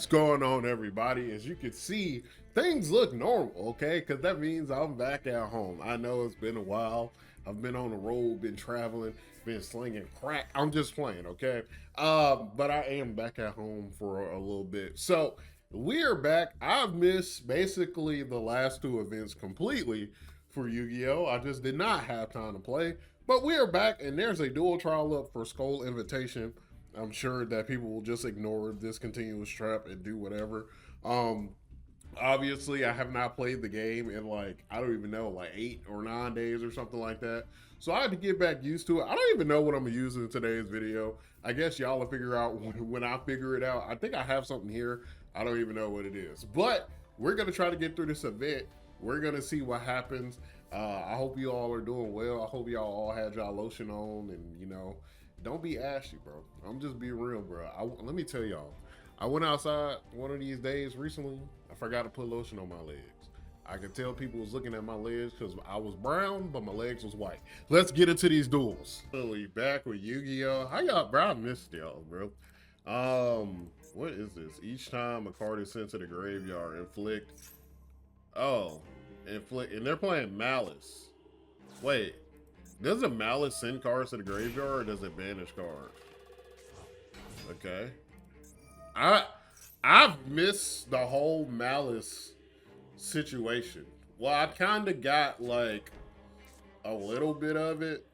What's going on, everybody? As you can see, things look normal, okay? Because that means I'm back at home. I know it's been a while. I've been on the road, been traveling, been slinging crack. I'm just playing, okay? But I am back at home for a little bit. So we're back. I've missed basically the last two events completely for Yu-Gi-Oh! I just did not have time to play. But we are back, and there's a dual trial up for Skull Invitation. I'm sure that people will just ignore this continuous trap and do whatever. Um, Obviously, I have not played the game in like, I don't even know, like 8 or 9 days or something like that. So I had to get back used to it. I don't even know what I'm gonna use in today's video. I guess y'all will figure out when I figure it out. I think I have something here. I don't even know what it is. But we're gonna try to get through this event. We're gonna see what happens. I hope you all are doing well. I hope y'all all had y'all lotion on, and don't be ashy, bro. I'm just being real, bro. Let me tell y'all. I went outside one of these days recently. I forgot to put lotion on my legs. I could tell people was looking at my legs because I was brown, but my legs was white. Let's get into these duels. Literally back with Yu-Gi-Oh! How y'all, bro? I missed y'all, bro. What is this? Each time a card is sent to the graveyard, inflict. Oh, inflict, and they're playing Malice. Wait, does a Malice send cards to the graveyard, or does it banish cards? Okay. I've missed the whole Malice situation. Well, I kind of got like a little bit of it,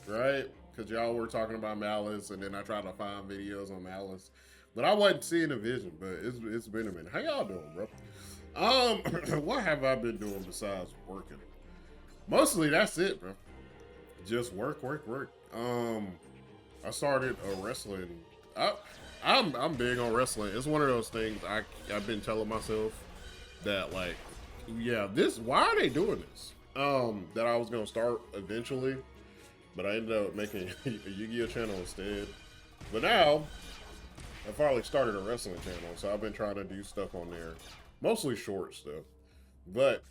right? Because y'all were talking about Malice, and then I tried to find videos on Malice, but I wasn't seeing a vision. But it's been a minute. How y'all doing, bro? What have I been doing besides working? Mostly that's it, bro. Just work. I started a wrestling. I'm big on wrestling. It's one of those things I've been telling myself that, like, yeah, why are they doing this? That I was gonna start eventually, but I ended up making a Yu-Gi-Oh channel instead. But now I finally started a wrestling channel, so I've been trying to do stuff on there, mostly short stuff. But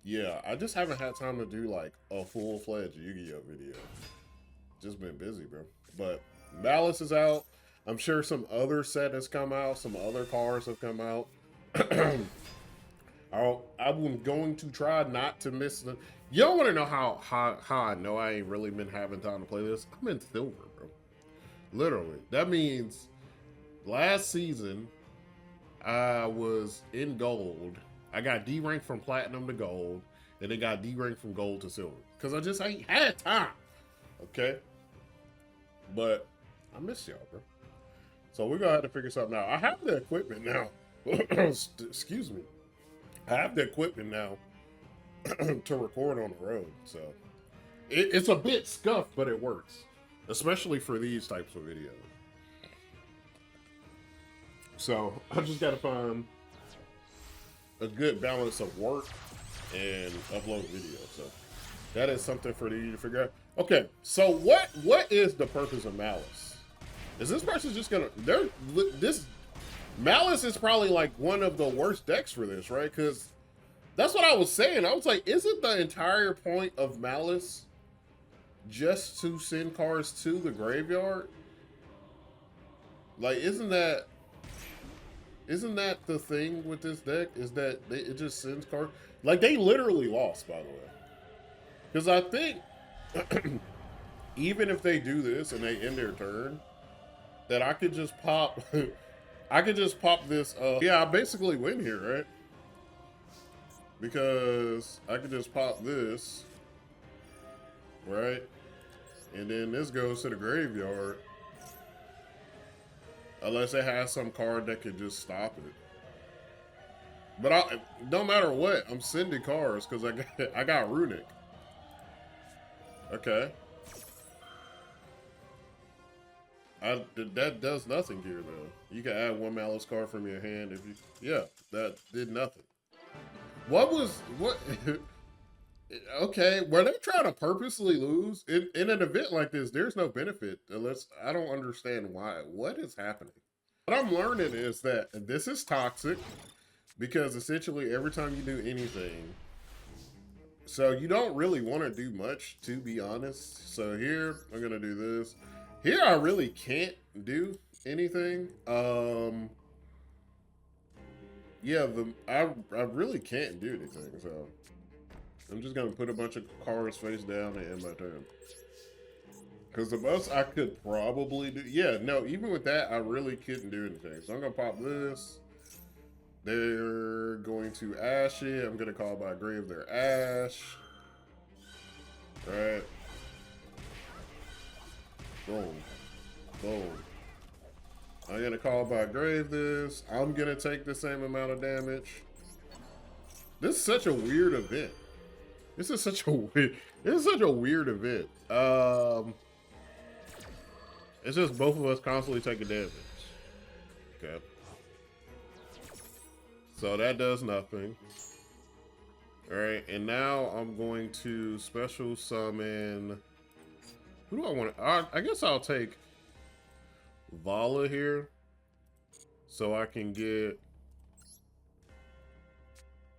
yeah, I just haven't had time to do like a full-fledged Yu-Gi-Oh video. Just been busy, bro. But Malice is out. I'm sure some other set has come out. Some other cards have come out. I'm going to try not to miss them. Y'all want to know how I know I ain't really been having time to play this? I'm in silver, bro. Literally. That means last season I was in gold. I got D rank from platinum to gold, and then got D rank from gold to silver. Because I just ain't had time. Okay? But I miss y'all, bro. So we're gonna have to figure something out. I have the equipment now. Excuse me. I have the equipment now to record on the road. So it's a bit scuffed, but it works. Especially for these types of videos. So I just gotta find a good balance of work and upload video. So that is something for you to figure out. Okay, so what is the purpose of Malice? Is this person just gonna? This Malice is probably like one of the worst decks for this, right? Because that's what I was saying. I was like, isn't the entire point of Malice just to send cards to the graveyard? Like, isn't that the thing with this deck? Is that it just sends cards? Like, they literally lost, by the way. Because I think even if they do this and they end their turn, that I could just pop I could just pop this yeah, I basically win here, right? Because I could just pop this, right? And then this goes to the graveyard. Unless it has some card that could just stop it. But no matter what, I'm sending cards because I got Runic. Okay. That does nothing here, though. You can add one Malice card from your hand if you... Yeah, that did nothing. What? Okay, were they trying to purposely lose? In an event like this, there's no benefit unless... I don't understand why. What is happening? What I'm learning is that this is toxic because essentially every time you do anything... So you don't really want to do much, to be honest. So here, I'm going to do this. Here I really can't do anything. Yeah, I really can't do anything, so I'm just gonna put a bunch of cards face down and end my turn. Because the most I could probably do, yeah, no, even with that, I really couldn't do anything. So I'm gonna pop this. They're going to ash it. I'm gonna call by grave their ash. Right. Boom. Boom. I'm gonna call by grave this. I'm gonna take the same amount of damage. This is such a weird event. This is such a weird. This is such a weird event. It's just both of us constantly taking damage. Okay. So that does nothing. All right, and now I'm going to special summon. Who do I want to? I guess I'll take Vala here, so I can get.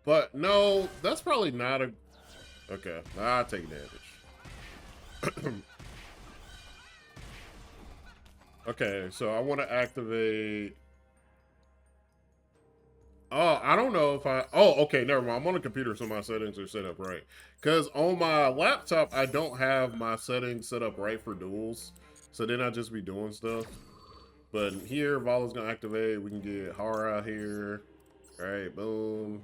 But no, that's probably not a. Okay, I'll take damage. Okay, so I want to activate. Oh, I don't know if I. Oh, okay, never mind. I'm on a computer, so my settings are set up right. Because on my laptop, I don't have my settings set up right for duels. So then I just be doing stuff. But here, Vala's gonna activate. We can get Hara here. All right, boom.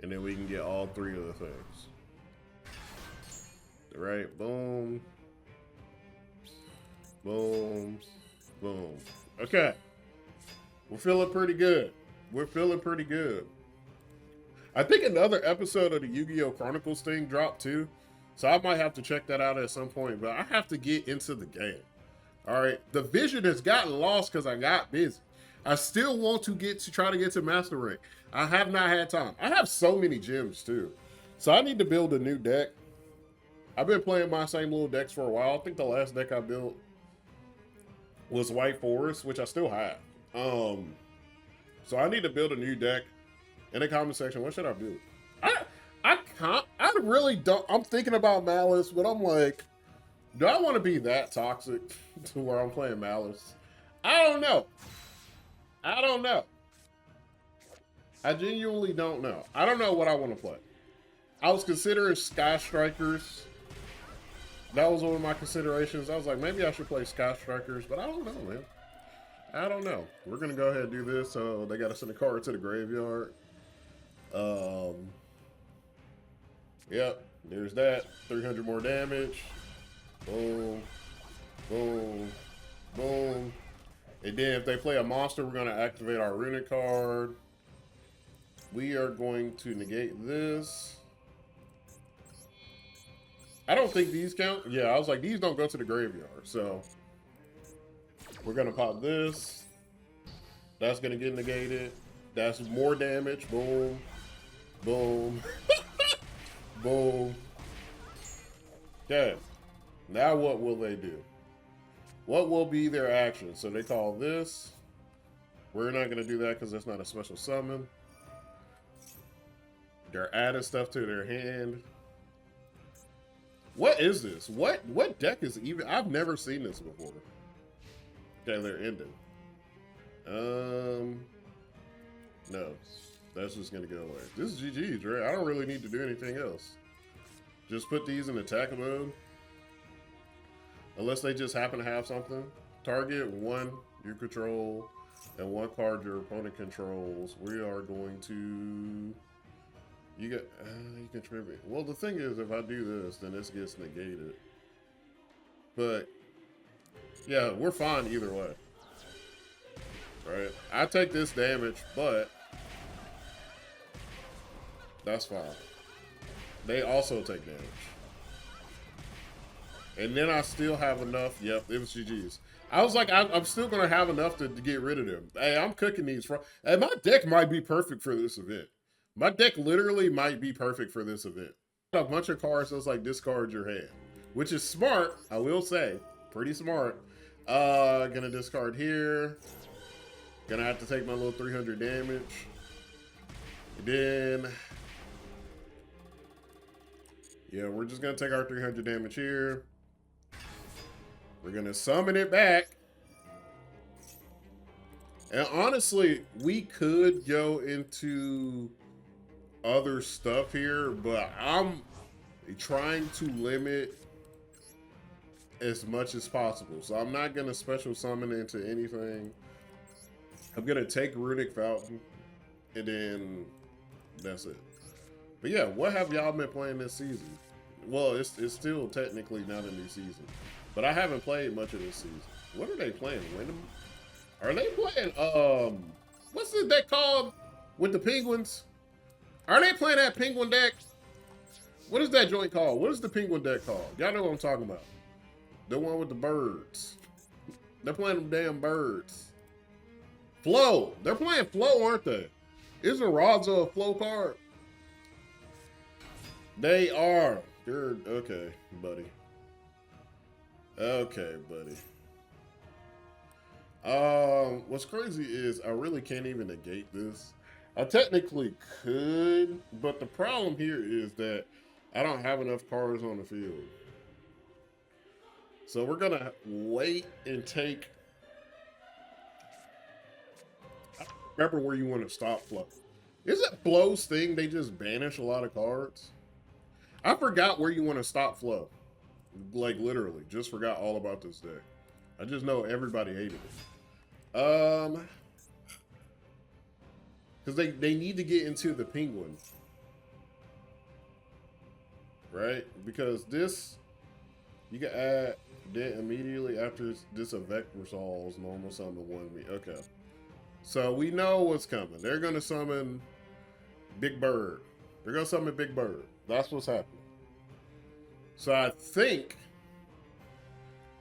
And then we can get all three of the things. All right, boom. Boom. Boom. Okay. We're feeling pretty good. We're feeling pretty good. I think another episode of the Yu-Gi-Oh! Chronicles thing dropped too. So I might have to check that out at some point. But I have to get into the game. All right. The vision has gotten lost because I got busy. I still want to try to get to Master Rank. I have not had time. I have so many gems too. So I need to build a new deck. I've been playing my same little decks for a while. I think the last deck I built was White Forest, which I still have. So I need to build a new deck. In the comment section, what should I build? I really don't. I'm thinking about Malice, but I'm like, do I want to be that toxic to where I'm playing Malice? I don't know. I don't know. I genuinely don't know. I don't know what I want to play. I was considering Sky Strikers. That was one of my considerations. I was like, maybe I should play Sky Strikers, but I don't know, man. I don't know. We're gonna go ahead and do this. So they gotta send a card to the graveyard. Yep, there's that. 300 more damage. Boom. Boom. Boom. And then if they play a monster, we're gonna activate our runic card. We are going to negate this. I don't think these count. Yeah, I was like, these don't go to the graveyard. So we're gonna pop this. That's gonna get negated. That's more damage. Boom. Boom. Boom. Okay. Now what will they do? What will be their action? So they call this. We're not gonna do that because that's not a special summon. They're adding stuff to their hand. What is this? What deck is even? I've never seen this before. Okay, they're ending. No. That's just gonna go away. This is GG's, right? I don't really need to do anything else. Just put these in attack mode. Unless they just happen to have something. Target one you control and one card your opponent controls. We are going to... You contribute. Well, the thing is, if I do this, then this gets negated. But, yeah, we're fine either way. Right? I take this damage, but that's fine. They also take damage. And then I still have enough. Yep, it was GG's. I was like, I'm still going to have enough to get rid of them. Hey, I'm cooking these. Hey, my deck might be perfect for this event. My deck literally might be perfect for this event. A bunch of cards that's like discard your hand, which is smart, I will say. Pretty smart. Gonna discard here. Gonna have to take my little 300 damage. And then, yeah, we're just gonna take our 300 damage here. We're gonna summon it back. And honestly, we could go into other stuff here, but I'm trying to limit as much as possible. So I'm not going to special summon into anything. I'm going to take Runic Fountain, and then that's it. But yeah, what have y'all been playing this season? Well, it's still technically not a new season, but I haven't played much of this season. What are they playing? Wyndham? Are they playing, what's the deck called with the penguins? Are they playing that penguin deck? What is that joint called? What is the penguin deck called? Y'all know what I'm talking about. The one with the birds. They're playing them damn birds. Flow. They're playing Flow, aren't they? Isn't Raza a Flow card? They are. You're okay, buddy. Okay, buddy. What's crazy is I really can't even negate this. I technically could, but the problem here is that I don't have enough cards on the field. So we're gonna wait and take. I don't remember where you want to stop Flow. Is it Flow's thing? They just banish a lot of cards. I forgot where you want to stop Flow. Like literally, just forgot all about this deck. I just know everybody hated it. Because they need to get into the penguin. Right? Because this, you can add, then immediately after this effect resolves, normal summon 1 Okay. So we know what's coming. They're going to summon Big Bird. They're going to summon Big Bird. That's what's happening. So I think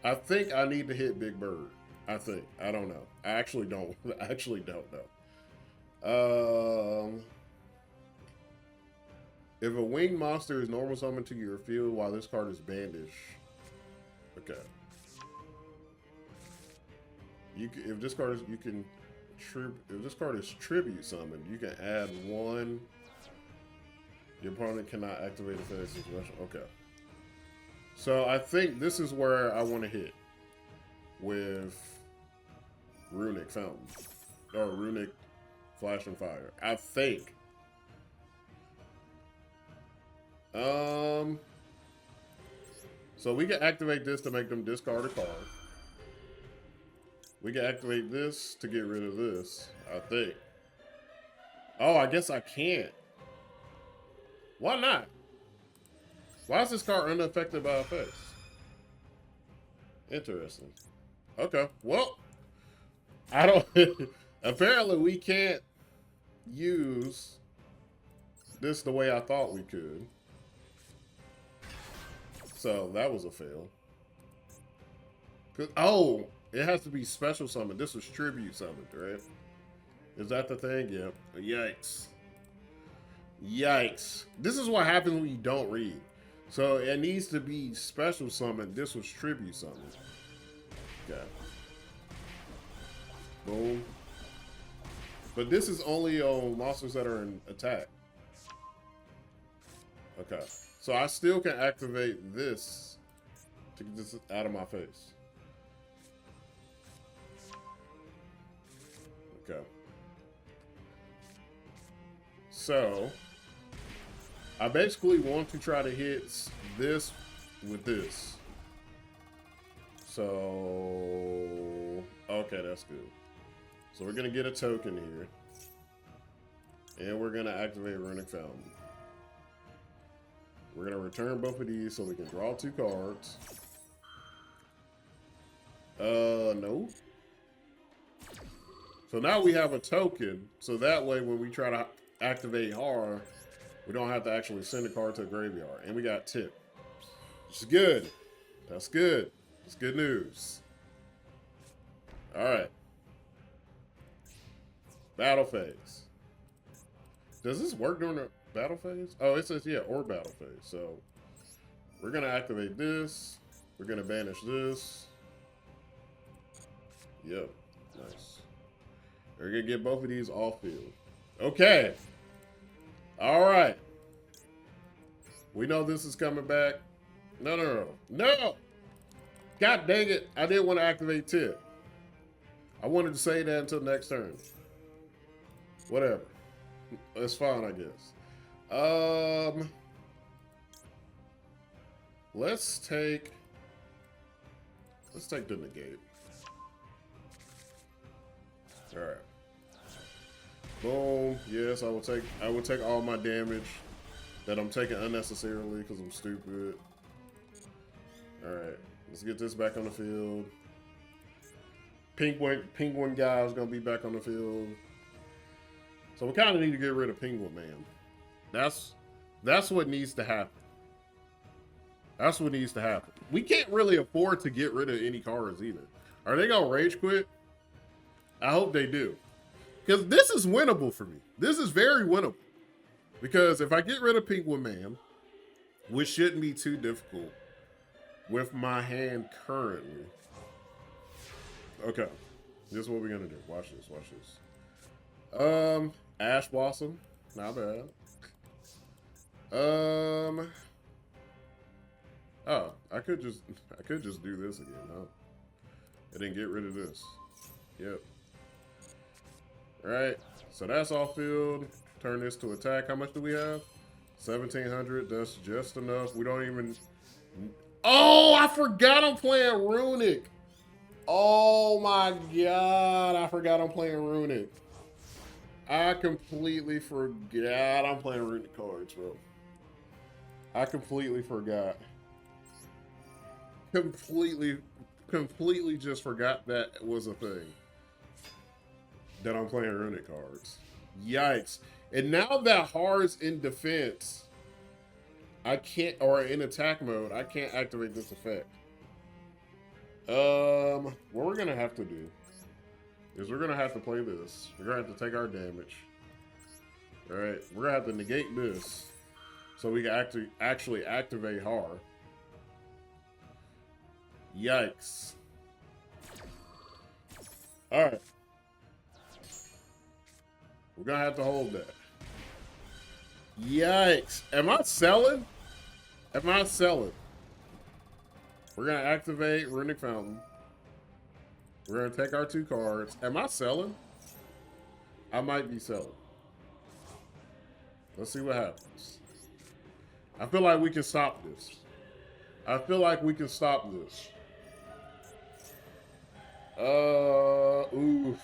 I need to hit Big Bird. I think. I don't know. I actually don't. I actually don't know. If a winged monster is normal summoned to your field while this card is bandaged. Okay. You can, if this card is if this card is tribute summoned, you can add 1. Your opponent cannot activate effects as special. Okay. So I think this is where I want to hit with Runic Fountain or Runic Flash and Fire. I think. So we can activate this to make them discard a card. We can activate this to get rid of this, I think. Oh, I guess I can't. Why not? Why is this card unaffected by effects? Interesting. Okay, well, I don't... apparently we can't use this the way I thought we could. So that was a fail. Oh, it has to be special summoned. This was tribute summoned, right? Is that the thing? Yep. Yikes. Yikes. This is what happens when you don't read. So it needs to be special summoned. This was tribute summoned. Okay. Boom. But this is only on monsters that are in attack. Okay. So I still can activate this to get this out of my face. Okay. So I basically want to try to hit this with this. So, okay, that's good. So we're going to get a token here. And we're going to activate Runic Fountain. We're going to return both of these so we can draw 2 cards. No. So now we have a token. So that way when we try to activate Horror, we don't have to actually send a card to a graveyard. And we got Tip. Which is good. That's good. It's good news. Alright. Battle phase. Does this work during the battle phase? Oh, it says, yeah, or battle phase. So we're going to activate this. We're going to banish this. Yep. Nice. We're going to get both of these off field. Okay. All right. We know this is coming back. No. God dang it. I didn't want to activate Tip. I wanted to say that until next turn. Whatever. It's fine, I guess. Let's take the negate. Alright. Boom. Yes, I will take all my damage that I'm taking unnecessarily because I'm stupid. Alright. Let's get this back on the field. Penguin guy is gonna be back on the field. So we kind of need to get rid of Penguin Man. That's what needs to happen. That's what needs to happen. We can't really afford to get rid of any cards either. Are they gonna rage quit? I hope they do. Because this is winnable for me. This is very winnable. Because if I get rid of Penguin Man, which shouldn't be too difficult with my hand currently. Okay. This is what we're gonna do. Watch this, watch this. Ash Blossom. Not bad. Oh, I could just do this again, huh? And then get rid of this. Yep. Alright, so that's off field. Turn this to attack. How much do we have? 1,700. That's just enough. We don't even... Oh, I forgot I'm playing Runic. Oh my god, I forgot I'm playing Runic. I completely forgot I'm playing Runic cards, bro. I completely forgot. Completely just forgot that was a thing. That I'm playing Runic cards. Yikes. And now that Har's in defense, I can't, or in attack mode, I can't activate this effect. What we're gonna have to do is we're gonna have to play this. We're gonna have to take our damage. Alright, we're gonna have to negate this so we can actually activate Har. Yikes. Alright. We're gonna have to hold that. Yikes. Am I selling? Am I selling? We're gonna activate Runic Fountain. We're gonna take our 2 cards. Am I selling? I might be selling. Let's see what happens. I feel like we can stop this. I feel like we can stop this. Oof.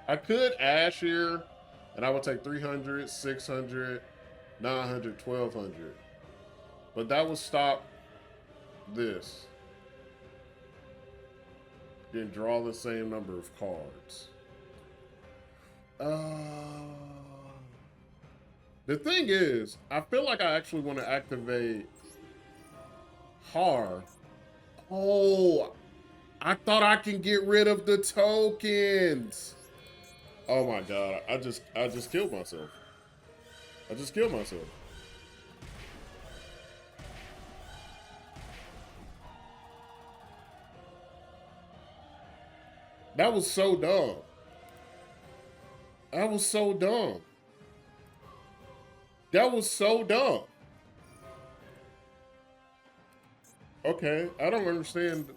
I could Ash here, and I would take 300, 600, 900, 1,200. But that would stop this. Then draw the same number of cards. The thing is, I feel like I actually want to activate Har. Oh, I thought I can get rid of the tokens. Oh my god, I just killed myself. I just killed myself. That was so dumb. That was so dumb. That was so dumb. Okay, I don't understand.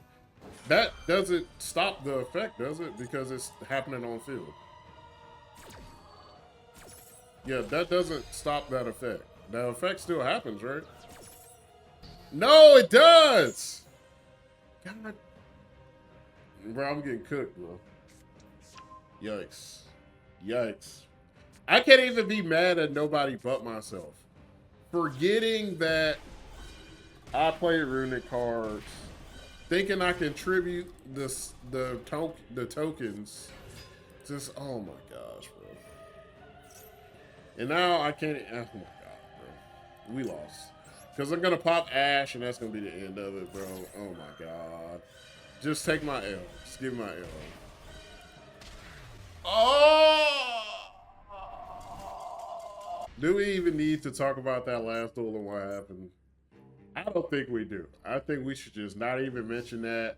That doesn't stop the effect, does it? Because it's happening on field. Yeah, that doesn't stop that effect. That effect still happens, right? No, it does! God. Bro, I'm getting cooked, bro. Yikes. Yikes. I can't even be mad at nobody but myself. Forgetting that I play Runic cards, thinking I can tribute the tokens. Just, oh my gosh, bro. And now I can't, oh my god, bro. We lost. Because I'm going to pop Ash, and that's going to be the end of it, bro. Oh my god. Just take my L. Just give me my L. Oh! Do we even need to talk about that last duel and what happened? I don't think we do. I think we should just not even mention that.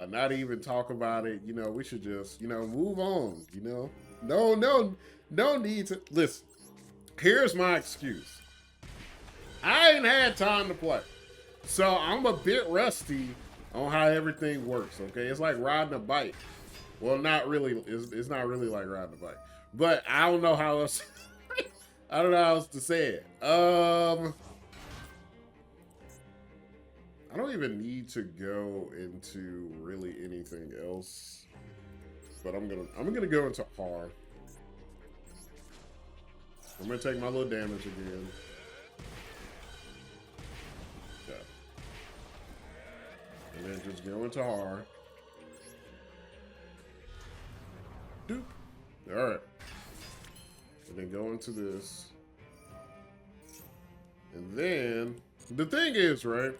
Not even talk about it. You know, we should just, you know, move on, you know? No need to. Listen, here's my excuse. I ain't had time to play. So I'm a bit rusty on how everything works, okay? It's like riding a bike. Well, not really. It's not really like riding a bike. But I don't know how else. I don't know how else to say it. I don't even need to go into really anything else. But I'm gonna go into hard. I'm gonna take my little damage again. Okay. And then just go into hard. Doop. Alright. And then go into this. And then the thing is, right?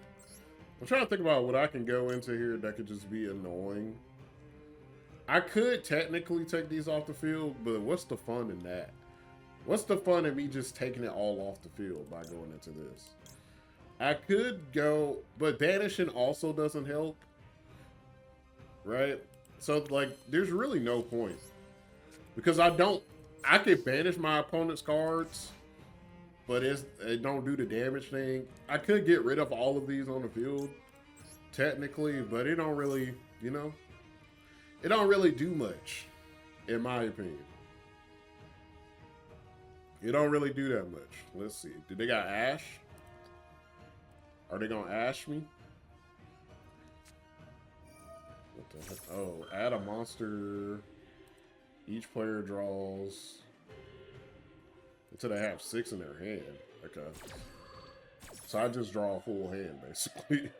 I'm trying to think about what I can go into here that could just be annoying. I could technically take these off the field, but what's the fun in that? What's the fun in me just taking it all off the field by going into this? I could go, but banishing also doesn't help, right? So, like, there's really no point. Because I could banish my opponent's cards, but it don't do the damage thing. I could get rid of all of these on the field, technically, but it don't really, you know, it don't really do much, in my opinion. It don't really do that much. Let's see. Do they got Ash? Are they gonna Ash me? What the heck? Oh, add a monster. Each player draws until they have 6 in their hand. Okay. So I just draw a full hand, basically.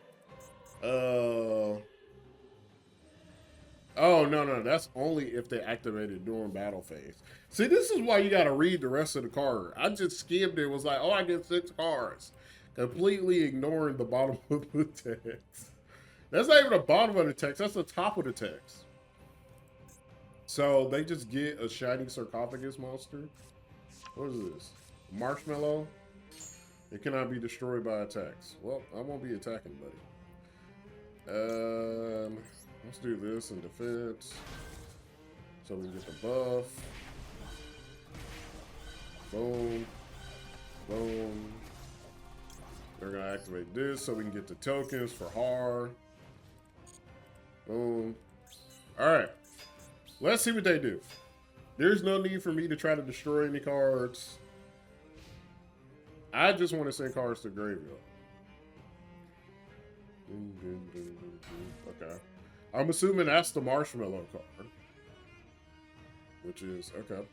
Oh, no. That's only if they activate it during battle phase. See, this is why you got to read the rest of the card. I just skimmed it. Was like, oh, I get 6 cards. Completely ignoring the bottom of the text. That's not even the bottom of the text. That's the top of the text. So they just get a shiny sarcophagus monster. What is this? Marshmallow. It cannot be destroyed by attacks. Well, I won't be attacking, buddy. Let's do this in defense. So we get the buff. Boom. Boom. They're going to activate this so we can get the tokens for Har. Boom. Alright. Let's see what they do. There's no need for me to try to destroy any cards. I just want to send cards to graveyard. Okay. I'm assuming that's the Marshmallow card. Which is, okay.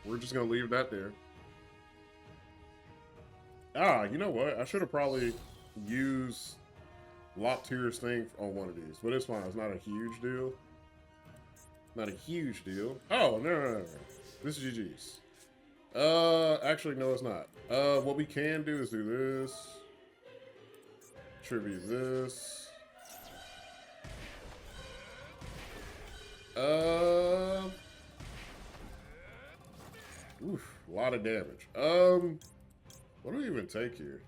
We're just going to leave that there. Ah, you know what? I should have probably used Loptier's thing on one of these. But it's fine. It's not a huge deal. Not a huge deal. Oh, no. This is GG's. Actually, no, it's not. What we can do is do this. Tribute this. Oof, a lot of damage. What do we even take here?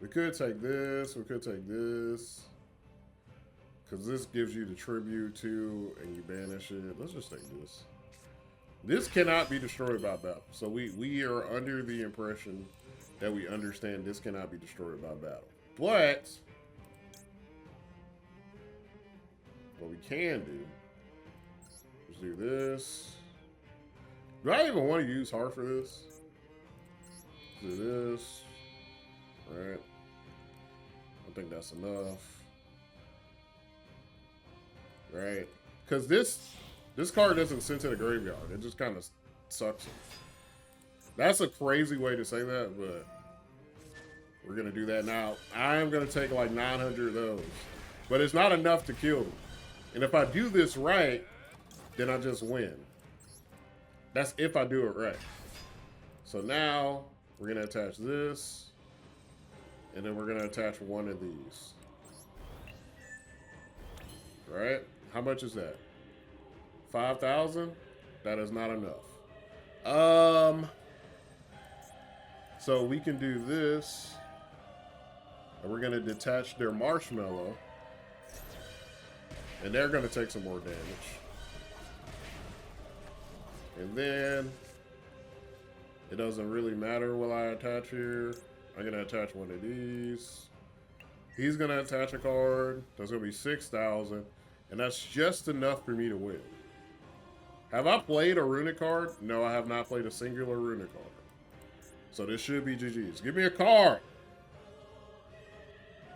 We could take this. We could take this. Because this gives you the tribute too, and you banish it. Let's just take this. This cannot be destroyed by battle. So we are under the impression that we understand this cannot be destroyed by battle. But what we can do is do this. Do I even want to use Heart for this? Do this. Alright. I think that's enough. Right? Because this card doesn't send to the graveyard. It just kind of sucks it. That's a crazy way to say that, but we're going to do that now. I am going to take like 900 of those. But it's not enough to kill me. And if I do this right, then I just win. That's if I do it right. So now we're going to attach this. And then we're going to attach one of these. Right? How much is that? 5,000? That is not enough. So we can do this. And we're going to detach their Marshmallow. And they're going to take some more damage. And then it doesn't really matter what I attach here. I'm going to attach one of these. He's gonna attach a card. That's gonna be 6,000, and that's just enough for me to win. Have I played a runic card? No, I have not played a singular runic card. So this should be GG's. Give me a card.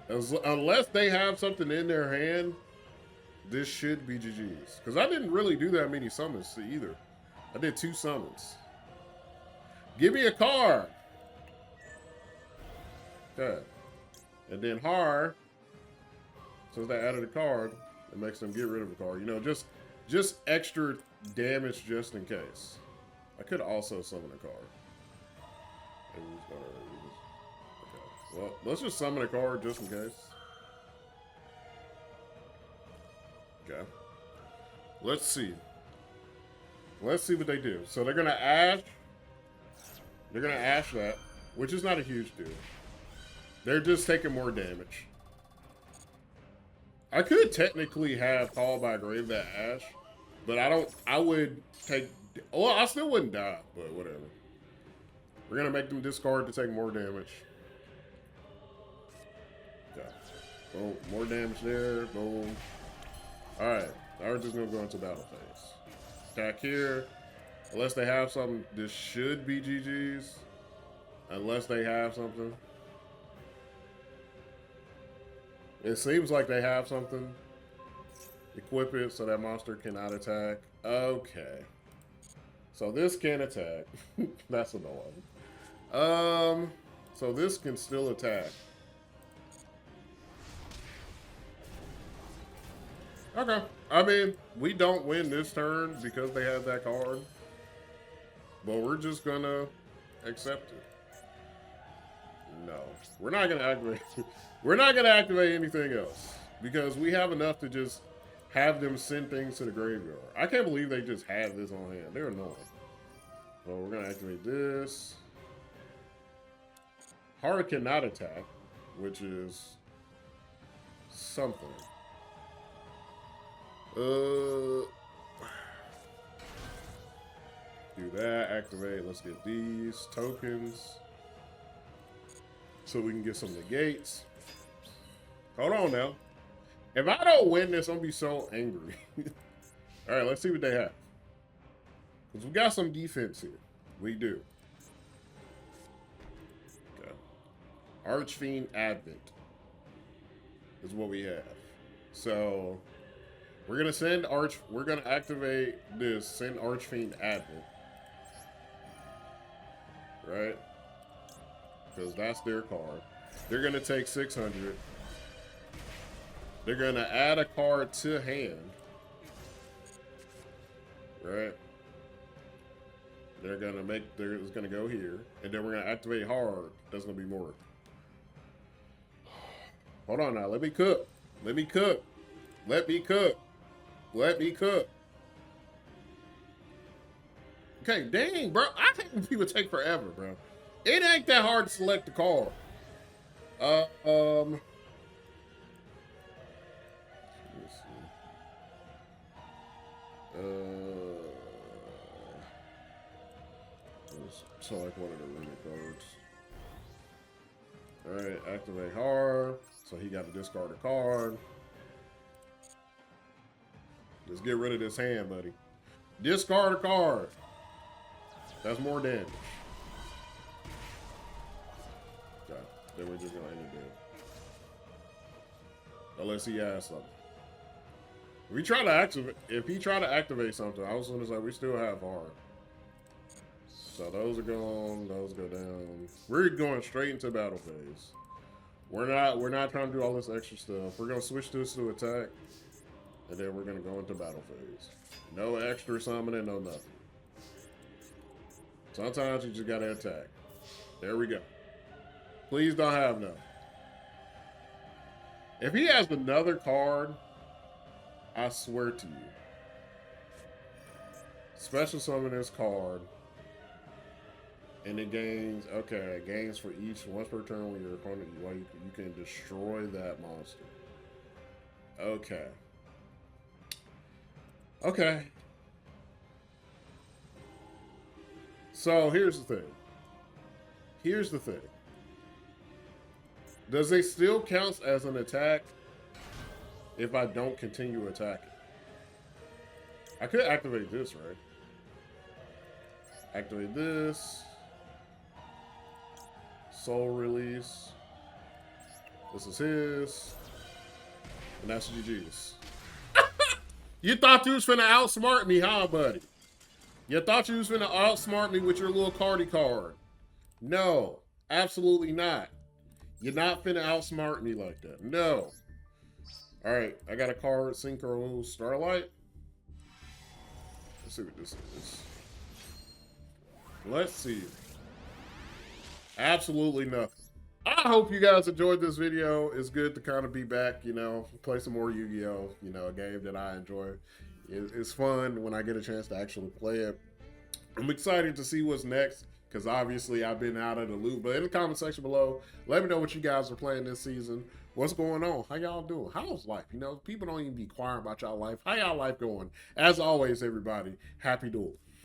Unless they have something in their hand, this should be GG's. Because I didn't really do that many summons either. I did 2 summons. Give me a card. Okay. And then Har, since they added a card, it makes them get rid of a card. You know, just extra damage just in case. I could also summon a card. Okay. Well, let's just summon a card just in case. Okay. Let's see. Let's see what they do. So they're gonna ash. They're gonna ash that, which is not a huge deal. They're just taking more damage. I could technically have Call by Grave that ash, but I don't. I would take. Well, I still wouldn't die, but whatever. We're gonna make them discard to take more damage. Okay. Boom. More damage there. Boom. All right. Now we're just gonna go into battle phase. Attack here. Unless they have something, this should be GG's. Unless they have something. It seems like they have something. Equip it so that monster cannot attack. Okay. So this can attack. That's annoying. So this can still attack. Okay. I mean, we don't win this turn because they have that card. But we're just gonna accept it. No. We're not gonna activate we're not gonna activate anything else. Because we have enough to just have them send things to the graveyard. I can't believe they just have this on hand. They're annoying. So we're gonna activate this. Hara cannot attack, which is something. Do that, activate, let's get these tokens. So we can get some negates. Hold on now. If I don't win this, I'm gonna be so angry. Alright, let's see what they have. Because we got some defense here. We do. Okay. Archfiend Advent is what we have. So we're gonna we're gonna activate this, send Archfiend Advent. Right? Because that's their card. They're gonna take 600. They're gonna add a card to hand. Right? They're gonna it's gonna go here. And then we're gonna activate hard. That's gonna be more. Hold on now, let me cook. Let me cook. Let me cook. Let me cook. Okay, dang, bro. I think people take forever, bro. It ain't that hard to select the card. Let's see. Let's select one of the limit cards. Alright, activate hard. So he got to discard a card. Let's get rid of this hand, buddy. Discard a card. That's more damage. Okay, then we're just gonna end it. Unless he has something. If he try to activate something, I was gonna say we still have hard. So those are gone, those go down. We're going straight into battle phase. We're not trying to do all this extra stuff. We're gonna switch this to attack. And then we're gonna go into battle phase. No extra summoning, no nothing. Sometimes you just gotta attack. There we go. Please don't have none. If he has another card, I swear to you. Special summon this card. And it gains, okay, it gains for each, once per turn when your opponent, you can destroy that monster. Okay. Okay. So here's the thing. Here's the thing. Does it still count as an attack if I don't continue attacking? I could activate this, right? Activate this. Soul release. This is his. And that's GG's. You thought you was finna outsmart me, huh, buddy? You thought you was finna outsmart me with your little cardy card. No, absolutely not. You're not finna outsmart me like that. No. All right, I got a card, Synchro Starlight. Let's see what this is. Let's see. Absolutely nothing. I hope you guys enjoyed this video. It's good to kind of be back, you know, play some more Yu-Gi-Oh, you know, a game that I enjoy. It's fun when I get a chance to actually play it. I'm excited to see what's next, because obviously I've been out of the loop. But in the comment section below, let me know what you guys are playing this season. What's going on? How y'all doing? How's life? You know, people don't even be quiet about y'all life. How y'all life going? As always, everybody, happy Duel.